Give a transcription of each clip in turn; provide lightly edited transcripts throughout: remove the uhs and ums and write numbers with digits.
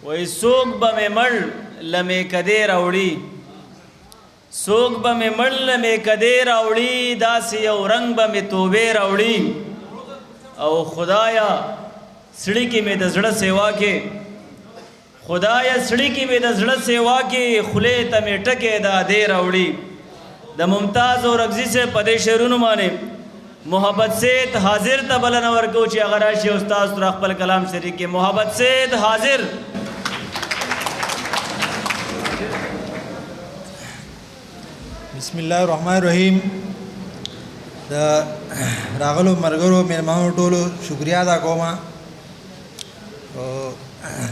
وای سوق به مې مړ لمې کدې راوړي سوق به مې مړ لمې کدې راوړي داسې یو رنګ به مې توبې راوړي او خدایا سړی کې مې د زړه سیوا کې خدایا سړی کې مې د زړه سیوا کې خولې ته مې ټکې دا دې راوړي د ممتاز اورکزي سے پدې شعرونو باندې محبت سید حاضر ته بلنه ورکو چې هغه راشي استاد تر خپل کلام شریک کې محبت سید حاضر. بسم الله الرحمن الرحیم. د راغلو مرګرو مېلمانو ټولو شکریا ادا کوم او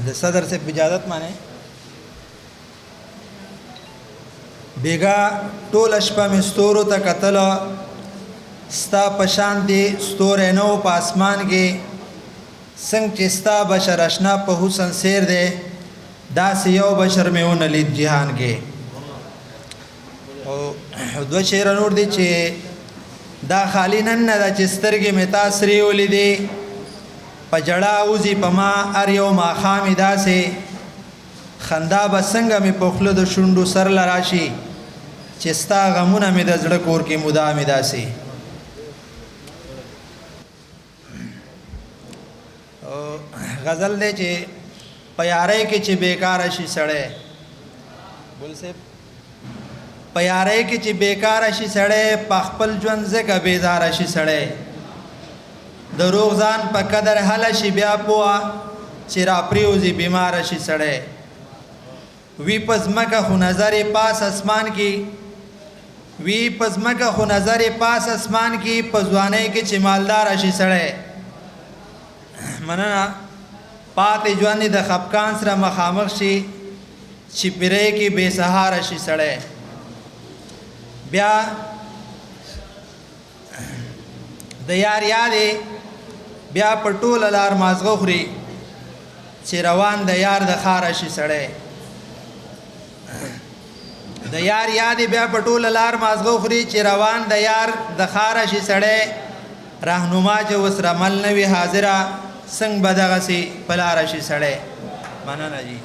د صدر سے اجازت مانه بیگا ټول شپه مې ستورو ته کتل ستا پشان دی ستورې نو په اسمان کې څنګه چې ستا بشر اشنا په حسن سیر دی داسې یو بشر مې ونه لید جهان کې. او دوه شعر نور دي چې دا خالی نن نه ده چې سترګې مې تا سرې ولیدې په جړا اوځي په ما هر یو ماښام داسې خندا به څنګه مې په خوله د شونډو سر له راشي چې ستا غمونه مې د زړه کور کې مدامې داسې. غزل دی چې په یارۍ کې چې بیکاره شي سړی بول صاحب په یارۍ کې چې بیکاره شي سړی په خپل ژوند ځکه بیزاره شي سړی د روغ ځان په قدر هله شي بیا پوه چې را پریوځي بیماره شي سړی وی په ځمکه خو نظر یې پاس اسمان کې وی په ځمکه خو نظر یې پاس اسمان کې په ځوانۍ کې چې مالداره شي سړی مننه پاتې ژوند د خفقان سره مخامخ شي چې پیرې کې بې سهاره شي سړی بیا د یار یادې بیا په ټوله لار مازغه خوري چې روان د یار د ښاره شي سړی د یار یادې بیا په ټوله لار مازغه خوري چې روان د یار د ښاره شي سړی راهنما چې اوس رمل نه وي حاضره څنګه به دغسې په لاره شي سړی. مننه جی.